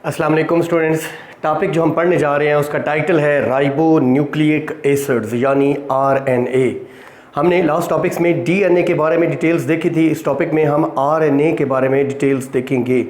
अस्सलाम वालेकुम students. Topic जो हम पढ़ने जा रहे हैं उसका टाइटल है राइबो न्यूक्लिक एसिड्स यानी आरएनए। हमने लास्ट टॉपिक्स में डीएनए के बारे में डिटेल्स देखी थी। इस टॉपिक में हम आरएनए के बारे में डिटेल्स देखेंगे।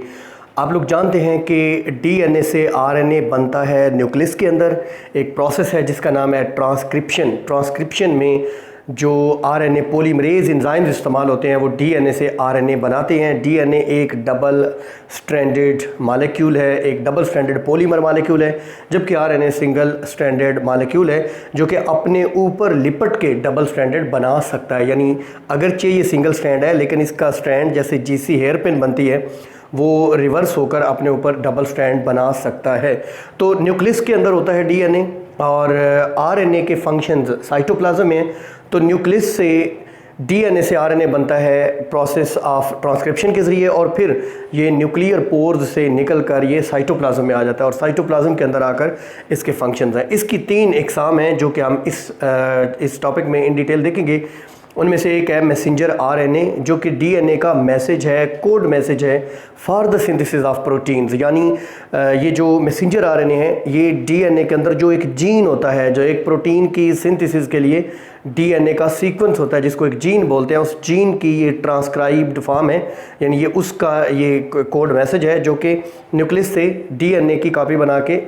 आप लोग जानते हैं कि डीएनए से आरएनए बनता है न्यूक्लियस के अंदर। एक प्रोसेस है जिसका नाम है ट्रांसक्रिप्शन में जो आरएनए पॉलीमरेज एंजाइम्स इस्तेमाल होते हैं वो डीएनए से आरएनए बनाते हैं। डीएनए एक डबल स्ट्रैंडेड मॉलिक्यूल है, एक डबल स्ट्रैंडेड पॉलीमर मॉलिक्यूल है, जबकि आरएनए सिंगल स्ट्रैंडेड मॉलिक्यूल है जो कि अपने ऊपर लिपट के डबल स्ट्रैंडेड बना सकता है। यानी अगरचे ये सिंगल स्ट्रैंड है लेकिन इसका स्ट्रैंड जैसे जीसी हेयर पिन बनती है वो रिवर्स होकर अपने ऊपर डबल स्ट्रैंड बना सकता है। तो न्यूक्लियस के अंदर होता है डीएनए और आरएनए के फंक्शंस साइटोप्लाज्म में। तो न्यूक्लियस से डीएनए से आरएनए बनता है प्रोसेस ऑफ ट्रांसक्रिप्शन के ज़रिए और फिर ये न्यूक्लियर पोर्स से निकलकर ये साइटोप्लाज्म में आ जाता है और साइटोप्लाज्म के अंदर आकर इसके फंक्शंस हैं। इसकी 3 इकसाम हैं जो कि हम इस टॉपिक में इन डिटेल देखेंगे। उनमें से एक है मैसेंजर आरएनए जो कि डीएनए का मैसेज है, कोड मैसेज है for the synthesis of proteins. यानी ये जो मैसेंजर आरएनए है ये डीएनए के अंदर जो एक जीन होता है, जो एक प्रोटीन की सिंथेसिस के लिए डीएनए का सीक्वेंस होता है जिसको एक जीन बोलते हैं, उस जीन की ये ट्रांसक्राइब्ड फॉर्म है। यानी ये उसका ये कोड मैसेज है जो कि न्यूक्लियस से डीएनए की कॉपी बना के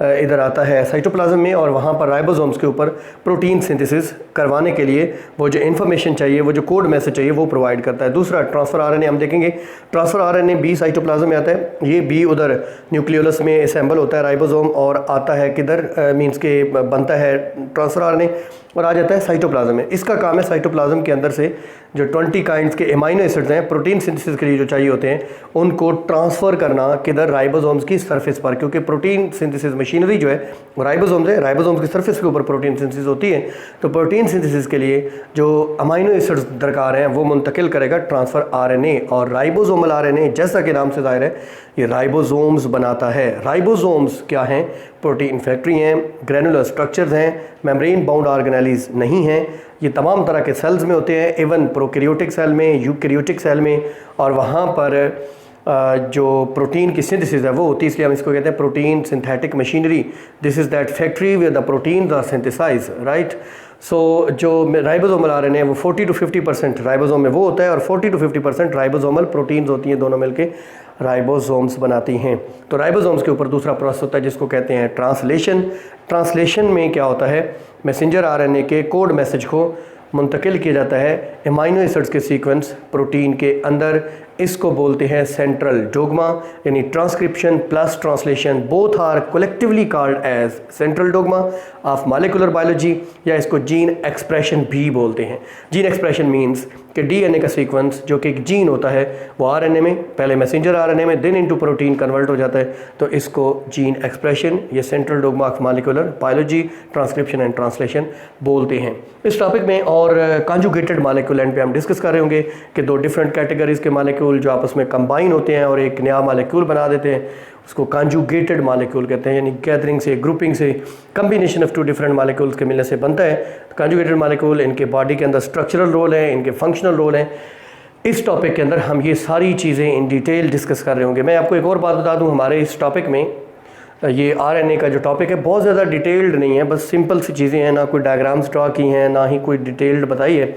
इधर आता है साइटोप्लाज्म में और वहाँ पर राइबोसोम्स के ऊपर प्रोटीन सिंथेसिस करवाने के लिए वो जो इन्फॉर्मेशन चाहिए, वो जो कोड मैसेज चाहिए वो प्रोवाइड करता है। दूसरा ट्रांसफ़र आरएनए हम देखेंगे। ट्रांसफ़र आरएनए बी साइटोप्लाज्म में आता है, ये बी उधर न्यूक्लियोलस में असेंबल होता है राइबोसोम और आता है किधर मींस के बनता है ट्रांसफ़र आरएनए और आ जाता है साइटोप्लाज्म में। इसका काम है साइटोप्लाज्म के अंदर से जो 20 काइंड्स के एमाइनो एसिड्स हैं प्रोटीन सिंथेसिस के लिए जो चाहिए होते हैं उनको ट्रांसफ़र करना किधर राइबोसोम्स की सरफेस पर, क्योंकि प्रोटीन सिंथेसिस मशीनरी जो है राइबोसोम्स है, राइबोसोम्स की सरफेस के ऊपर प्रोटीन सिंथेसिस होती है। तो प्रोटीन सिंथेसिस के लिए जो अमाइनो एसिड्स दरकार हैं वो मुंतकिल करेगा ट्रांसफ़र आरएनए। और राइबोसोमल आरएनए जैसा कि नाम से ज़ाहिर है ये राइबोसोम्स बनाता है। राइबोसोम्स क्या हैं? प्रोटीन फैक्ट्री हैं, ग्रैनुलर स्ट्रक्चर्स हैं, मेम्ब्रेन बाउंड ऑर्गेनेलीज नहीं हैं। ये तमाम तरह के सेल्स में होते हैं, इवन प्रोकैरियोटिक सेल में, यूकैरियोटिक सेल में, और वहाँ पर जो प्रोटीन की सिंथेसिस है वो होती है। इसलिए हम इसको कहते हैं protein synthetic machinery. This is that factory where the proteins are synthesize, right. So जो राइबोसोमल आरएनए है वो 40 to 50% राइबोसोम में वो होता है और 40 to 50% राइबोसोमल प्रोटीन्स होती हैं, दोनों मिलके राइबोसोम्स बनाती हैं। तो राइबोसोम्स के ऊपर दूसरा प्रोसेस होता है जिसको कहते हैं ट्रांसलेशन। ट्रांसलेशन में क्या होता है? मैसेंजर आरएनए के कोड मैसेज को मुंतकिल किया जाता है एमाइनो एसिड्स के सीक्वेंस प्रोटीन के अंदर। इसको बोलते हैं सेंट्रल डोग्मा, यानी transcription plus translation both are collectively called as central dogma of molecular biology, या इसको जीन एक्सप्रेशन भी बोलते हैं। जीन एक्सप्रेशन मींस कि डीएनए का सीक्वेंस जो कि एक जीन होता है वो आरएनए में, पहले मैसेंजर आरएनए में, देन इनटू प्रोटीन कन्वर्ट हो जाता है। तो इसको जीन एक्सप्रेशन, ये central dogma of molecular biology, transcription and translation बोलते हैं। इस टॉपिक में और कॉन्जुगेटेड मॉलिक्यूल एंड पे हम डिस्कस कर रहे होंगे कि 2 डिफरेंट कैटेगरीज के मॉलिक्यूल जो आपस में कंबाइन होते हैं और एक नया मॉलिक्यूल बना देते हैं, उसको कॉन्जुगेटेड मॉलिक्यूल कहते हैं। यानी गैदरिंग से, ग्रुपिंग से, कम्बिनेशन ऑफ 2 डिफरेंट मॉलिक्यूल्स के मिलने से बनता है कॉन्जुगेटेड मॉलिक्यूल। इनके बॉडी के अंदर स्ट्रक्चरल रोल है, इनके फंक्शनल रोल हैं। इस टॉपिक के अंदर हम ये सारी चीज़ें इन डिटेल डिस्कस कर रहे होंगे। मैं आपको एक और बात बता दूं, हमारे इस टॉपिक में ये आरएनए का जो टॉपिक है बहुत ज़्यादा डिटेल्ड नहीं है, बस सिंपल सी चीज़ें हैं, ना कोई डायग्राम्स ड्रा की हैं, ना ही कोई डिटेल्ड बताई है।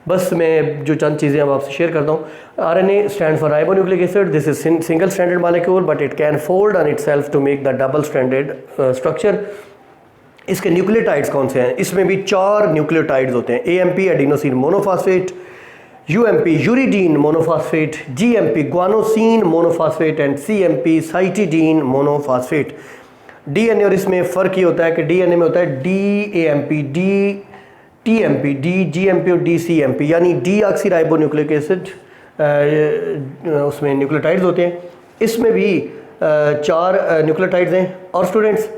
बस मैं जो चंद चीज़ें अब आपसे शेयर करता हूँ। RNA stand for ribonucleic acid. This is single stranded molecule but it can fold on itself to make the double stranded structure. इसके न्यूक्लियोटाइड्स कौन से हैं? इसमें भी 4 न्यूक्लियोटाइड्स होते हैं। AMP adenosine monophosphate, UMP uridine monophosphate, GMP guanosine monophosphate and CMP cytidine monophosphate. DNA और इसमें फ़र्क ये होता है कि डीएनए में होता है डीएएमपी, डी टीएमपी, डी जीएमपी और डीसीएमपी, यानी डीऑक्सी राइबोन्यूक्लिक एसिड उसमें न्यूक्लियोटाइड्स होते हैं। इसमें भी 4 न्यूक्लियोटाइड्स हैं। और स्टूडेंट्स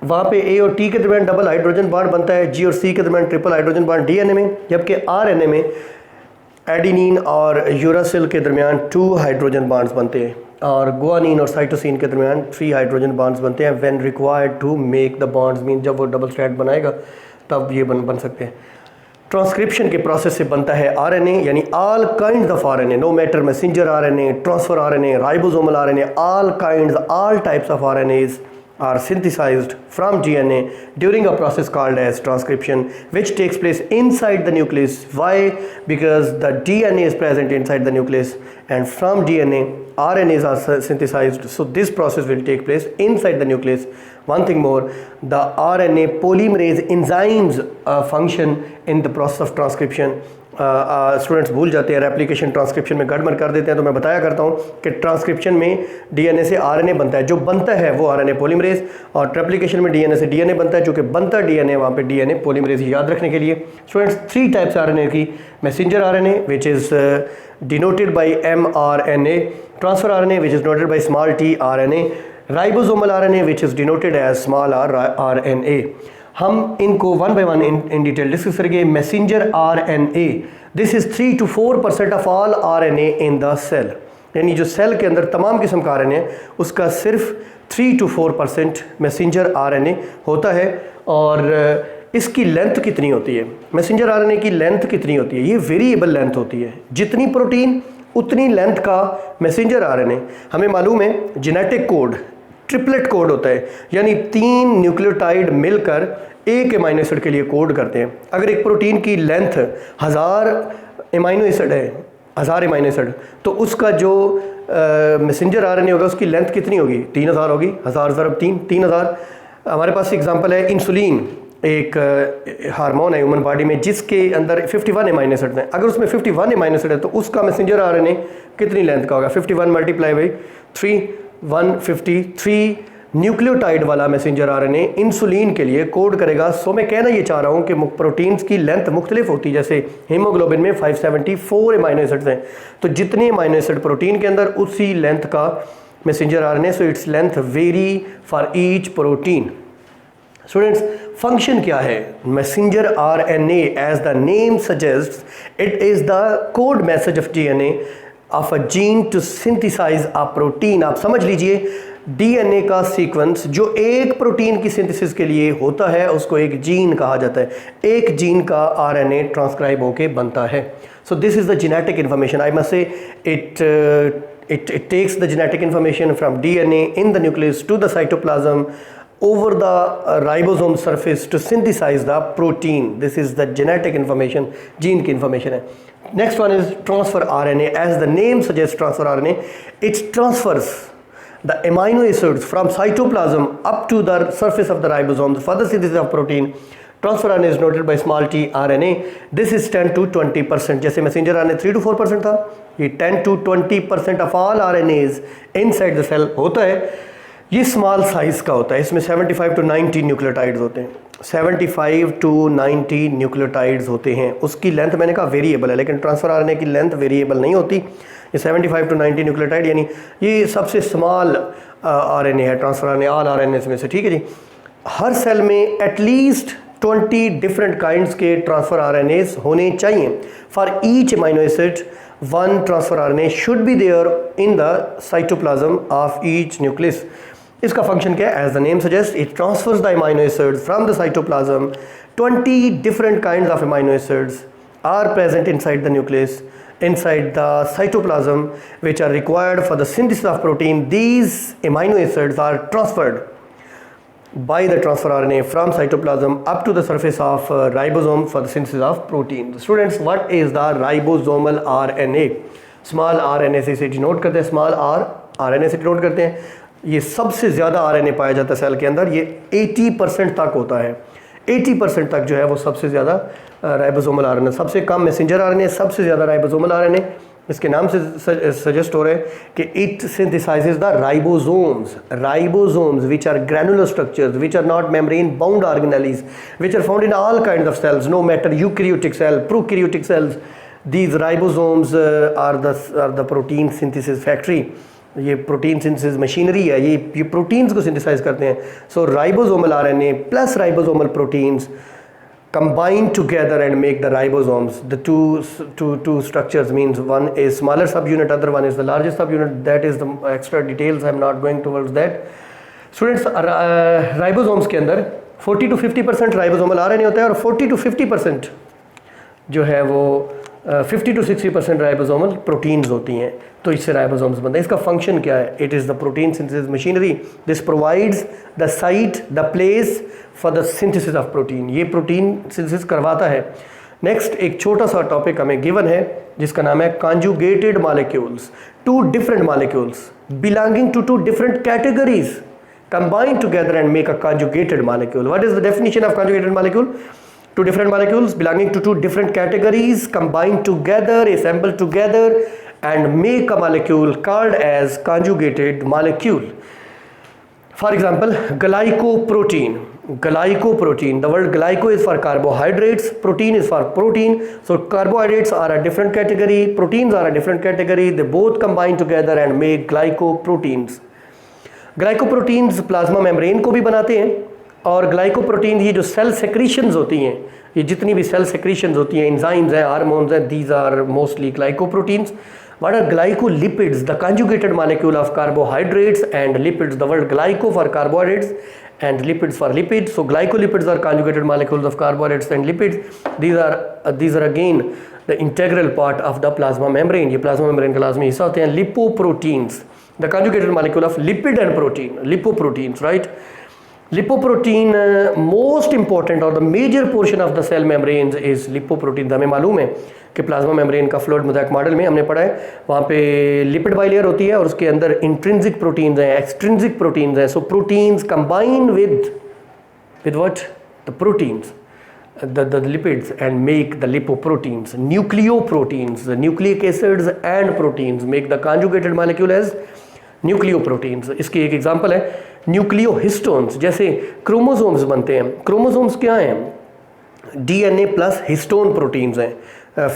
वहाँ पे ए और टी के दरमियान डबल हाइड्रोजन बॉन्ड बनता है, जी और सी के दरमियान ट्रिपल हाइड्रोजन बॉन्ड डीएनए में, जबकि आरएनए में एडिनिन और यूरासिल के दरमियान 2 हाइड्रोजन बॉन्ड्स बनते हैं और गुआनिन और साइटोसिन के दरमियान 3 हाइड्रोजन बॉन्ड्स बनते हैं। When required to make the bonds mean जब वो डबल स्ट्रैंड बनाएगा तब ये बन सकते हैं। ट्रांसक्रिप्शन के प्रोसेस से बनता है आरएनए, यानी all kinds of RNA, no matter messenger RNA, transfer RNA, ribosomal RNA, all types of RNAs are synthesized from DNA during a process called as transcription, which takes place inside the nucleus. Why? Because the DNA is present inside the nucleus, and from DNA RNAs are synthesized, so this process will take place inside the nucleus. One thing more, the RNA polymerase enzymes function in the process of transcription. Students भूल जाते हैं, replication transcription में गड़बड़ कर देते हैं, तो मैं बताया करता हूँ कि ट्रांसक्रिप्शन में डीएनए से आरएनए बनता है, जो बनता है वो आरएनए पॉलीमरेज, और रेप्लिकेशन में डीएनए से डीएनए बनता है, जो कि बनता डीएनए वहाँ पे डीएनए पॉलीमरेज। याद रखने के लिए स्टूडेंट्स 3 टाइप्स आरएनए की, messenger RNA which is denoted by mRNA, transfer RNA which is denoted by small t RNA, ribosomal RNA which is denoted as small r RNA। हम इनको one by one in detail discuss करेंगे। Messenger RNA, this is 3 to 4% of all RNA in the cell, यानी जो cell के अंदर तमाम किस्म का आरएनए उसका सिर्फ 3 to 4% मैसेंजर आरएनए होता है। और इसकी लेंथ कितनी होती है, मैसेंजर आरएनए की लेंथ कितनी होती है, ये वेरिएबल लेंथ होती है, जितनी प्रोटीन उतनी लेंथ का मैसेंजर आरएनए। हमें मालूम है जेनेटिक कोड ट्रिपलेट कोड होता है, यानी 3 न्यूक्लियोटाइड मिलकर एक एमाइनो एसिड के लिए कोड करते हैं। अगर एक प्रोटीन की लेंथ 1000 एमाइनो एसिड है, 1000 एमाइनो एसिड, तो उसका जो मैसेंजर आरएनए होगा उसकी लेंथ कितनी होगी, 3000 होगी। 1000 ज़रब 3, 3000। हमारे पास एग्जांपल है इंसुलिन, एक हार्मोन है ह्यूमन बॉडी में जिसके अंदर 51 एमाइनो एसिड हैं। अगर उसमें 51 एमाइनो एसिड है तो उसका मैसेंजर आरएनए कितनी लेंथ का होगा, 51 मल्टीप्लाई बाई 3, 153 न्यूक्लियोटाइड वाला मैसेंजर आरएनए इंसुलिन के लिए कोड करेगा। सो मैं कहना ये चाह रहा हूँ कि प्रोटीन्स की लेंथ मुख्तलिफ होती है, जैसे हीमोग्लोबिन में 574 एमाइनो एसिड्स हैं, तो जितने एमाइनो एसिड प्रोटीन के अंदर उसी लेंथ का messenger RNA, so its length very for each protein. Students, function क्या है messenger RNA? As the name suggest, it is the code message of DNA of a gene to synthesise a protein. आप समझ लीजिए, DNA का sequence जो एक protein की synthesis के लिए होता है उसको एक जीन कहा जाता है। एक जीन का आरएनए ट्रांसक्राइब होके बनता है। So this is the genetic information. I must से it takes the genetic information from DNA in the nucleus to the cytoplasm over the ribosome surface to synthesize the protein. This is the genetic information, gene की information है। Next one is transfer RNA. As the name suggests, transfer RNA, it transfers the amino acids from cytoplasm up to the surface of the ribosome for the synthesis of protein. Transfer RNA is noted by small t RNA. This is 10 to 20%. जैसे messenger RNA 3 to 4% था, ये 10 to 20% of all RNAs inside the cell होता है। ये small size का होता है, इसमें 75 to 90 न्यूक्लियोटाइड्स होते हैं। 75 to 90 न्यूक्लियोटाइड्स होते हैं। उसकी लेंथ मैंने कहा वेरिएबल है, लेकिन ट्रांसफर आरएनए की लेंथ वेरिएबल नहीं होती। ये 75 to 90 न्यूक्लियोटाइड, यानी ये सबसे स्मॉल आरएनए है ट्रांसफर आरएनए, ऑल आरएनए में से। ठीक है जी। हर सेल में एटलीस्ट 20 डिफरेंट काइंड्स के ट्रांसफर आरएनएस होने चाहिए। For each amino acid one transfer RNA should be there in the cytoplasm of each nucleus. इसका फंक्शन क्या है? As the name suggests, it transfers the amino acids from the cytoplasm. 20 different kinds of amino acids are present inside the nucleus, inside the cytoplasm, which are required for the synthesis of protein. These amino acids are transferred by the transfer RNA from cytoplasm up to the surface of ribosome for the synthesis of protein. Students, what is the ribosomal RNA? Small RNA से इसे denote करते हैं, small RNA से denote करते हैं। ये सबसे ज़्यादा RNA पाया जाता है सेल के अंदर, ये 80% तक होता है। 80% तक जो है वो सबसे ज़्यादा राइबोसोमल RNA, सबसे कम मैसेंजर RNA, सबसे ज़्यादा राइबोसोमल RNA। इसके नाम से सजेस्ट हो रहे हैं कि it synthesizes the ribosomes which are granular structures which are not membrane bound organelles which are found in all kind of cells, no matter eukaryotic cell, prokaryotic cells. These ribosomes are the protein synthesis factory. ये protein synthesis machinery है, ये proteins को synthesize करते हैं। So ribosomal RNA plus ribosomal proteins combine together and make the ribosomes. The two structures means one is smaller subunit, other one is the largest subunit. That is the extra details, I am not going towards that. Students, ribosomes के अंदर 40 to 50% ribosomal RNA होता है और 40 to 50% जो है वो 50 to 60% ribosomal proteins होती हैं, तो इससे राइबोसोम्स बनते हैं। इसका फंक्शन क्या है? It is the protein synthesis machinery, this provides the site, the place for the synthesis of protein, ये प्रोटीन सिंथेसिस करवाता है। नेक्स्ट एक छोटा सा टॉपिक हमें गिवन है जिसका नाम है conjugated molecules, two different molecules belonging to two different categories combine together and make a conjugated molecule. What is the definition of conjugated molecule? Two different molecules belonging to two different categories combine together, assemble together and make a molecule called as conjugated molecule. For example, glycoprotein. Glycoprotein, the word glyco is for carbohydrates, protein is for protein. So carbohydrates are a different category, proteins are a different category, they both combine together and make glycoproteins. Glycoproteins plasma membrane को भी बनाते हैं, और glycoprotein ये जो cell secretions होती हैं, ये जितनी भी सेल सेक्रीशंस होती हैं, एंजाइम्स हैं, हार्मोन्स हैं, these are mostly glycoproteins. What are glycolipids? The conjugated molecule of carbohydrates and lipids. The word glyco for carbohydrates and lipids for lipids. So glycolipids are conjugated molecules of carbohydrates and lipids. These are again the integral part of the plasma membrane. ये plasma membrane का लाजमी हिस्सा होते हैं. Lipoproteins, the conjugated molecule of lipid and protein, lipoproteins, right? Lipoprotein, most important or the major portion of the cell membranes is lipoprotein. हमें मालूम है कि प्लाज्मा मेम्ब्रेन का फ्लूइड मोज़ेक मॉडल में हमने पढ़ा है, वहाँ पे लिपिड बाइलेयर होती है और उसके अंदर इंट्रिंसिक प्रोटीन्स हैं, एक्सट्रिंसिक प्रोटीन्स हैं. So proteins combine with what? The proteins, the lipids and make the lipoproteins. Nucleoproteins, the nucleic acids and proteins make the conjugated molecule as nucleoproteins. इसकी एक example है न्यूक्लियोहिस्टोन्स. जैसे क्रोमोसोम्स बनते हैं, chromosomes क्या हैं? डीएनए प्लस हिस्टोन प्रोटीन्स हैं.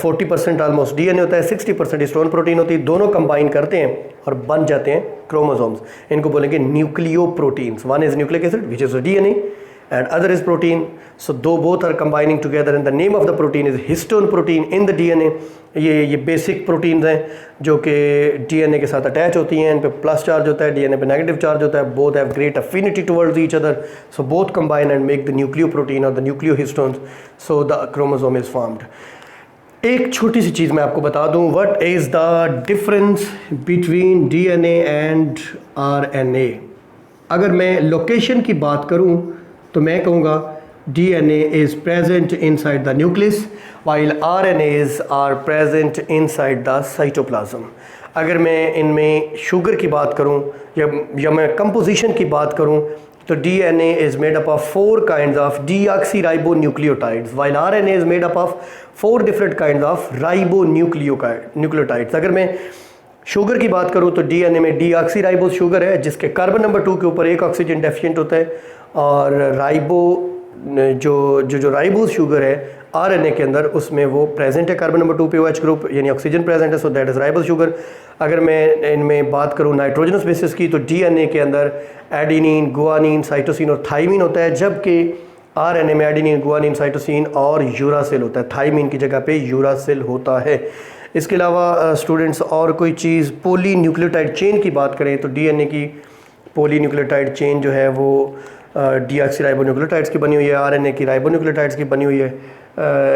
40% almost DNA होता है, 60% हिस्टोन प्रोटीन होती है, दोनों कंबाइन करते हैं और बन जाते हैं क्रोमोसोम्स. इनको बोलेंगे nucleoproteins. One is nucleic acid which is DNA and other is protein. So both are combining together and the name of the protein is histone protein in the DNA. ये basic proteins हैं जो कि DNA के साथ attach होती हैं, इन पे plus charge होता है, डीएनए पे नेगेटिव चार्ज होता है. Both have great affinity towards each other, so both combine and make the nucleoprotein और the nucleohistones, so the chromosome is formed. एक छोटी सी चीज़ मैं आपको बता दूं, what is the difference between DNA and RNA. अगर मैं लोकेशन की बात करूं तो मैं कहूँगा DNA is present inside the nucleus while RNAs are present inside the cytoplasm. अगर मैं इनमें शुगर की बात करूँ या मैं कंपोजिशन की बात करूँ तो DNA is made up of 4 kinds of deoxyribonucleotides while RNA is made up of 4 different kinds of ribonucleotides. अगर मैं शुगर की बात करूँ तो DNA में डीऑक्सीराइबोस शुगर है जिसके कार्बन नंबर 2 के ऊपर एक ऑक्सीजन डेफिशिएंट होता है, और जो राइबोस शुगर है आरएनए के अंदर उसमें वो प्रेजेंट है कार्बन नंबर 2 पे OH ग्रुप, यानी ऑक्सीजन प्रेजेंट है, so that is ribose sugar. अगर मैं इनमें बात करूँ नाइट्रोजनस बेसिस की तो डीएनए के अंदर एडिनिन, गुआनिन, साइटोसिन और थाइमिन होता है, जबकि आरएनए में एडिनिन, गुआनिन, साइटोसिन और यूरासिल होता है. थाइमिन की जगह पे यूरासिल होता है. इसके अलावा स्टूडेंट्स और कोई चीज़, पॉली न्यूक्लियोटाइड चेन की बात करें तो डीएनए की पॉली न्यूक्लियोटाइड चेन जो है वो डीऑक्सीराइबोन्यूक्लियोटाइड्स की बनी हुई है, आरएनए की राइबोन्यूक्लियोटाइड्स की बनी हुई है.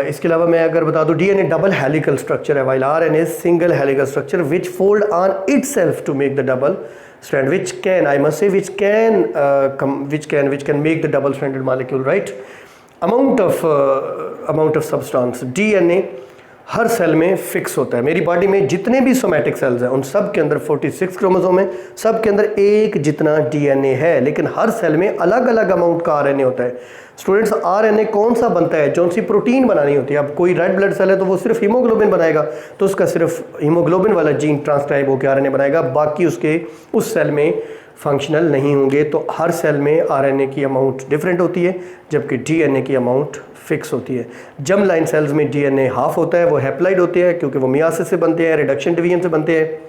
इसके अलावा मैं अगर बता दूं डीएनए डबल हेलिकल स्ट्रक्चर है while RNA single helical structure which fold on itself to make the double strand which can, I must say which can make the double stranded molecule, right. Amount of substance DNA हर cell में fix होता है. मेरी body में जितने भी somatic cells हैं उन सब के अंदर 46 क्रोमोसोम है, सब के अंदर एक जितना डीएनए है, लेकिन हर सेल में अलग अलग अमाउंट का आरएनए होता है. स्टूडेंट्स आरएनए कौन सा बनता है? जो सी प्रोटीन बनानी होती है. अब कोई रेड ब्लड सेल है तो वो सिर्फ हीमोग्लोबिन बनाएगा, तो उसका सिर्फ हीमोग्लोबिन वाला जीन ट्रांसक्राइब होकर आरएनए बनाएगा, बाकी उसके उस सेल में फंक्शनल नहीं होंगे. तो हर सेल में आरएनए की अमाउंट डिफरेंट होती है जबकि डीएनए की अमाउंट फिक्स होती है. जर्म लाइन सेल्स में डीएनए हाफ होता है, वो हैप्लाइड होते हैं क्योंकि वो मियासिस से बनते हैं, रिडक्शन डिवीजन से बनते हैं,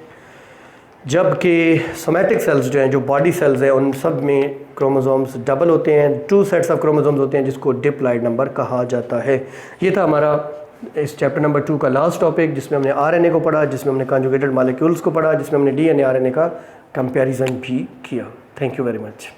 जबकि सोमैटिक सेल्स जो हैं, जो बॉडी सेल्स हैं, उन सब में क्रोमोसोम्स डबल होते हैं, 2 सेट्स ऑफ क्रोमोसोम्स होते हैं जिसको डिप्लॉइड नंबर कहा जाता है. ये था हमारा इस चैप्टर नंबर 2 का लास्ट टॉपिक, जिसमें हमने आरएनए को पढ़ा, जिसमें हमने कॉन्जुगेटेड मॉलिक्यूल्स को पढ़ा, जिसमें हमने डीएनए आरएनए का कंपैरिजन भी किया. Thank you very much.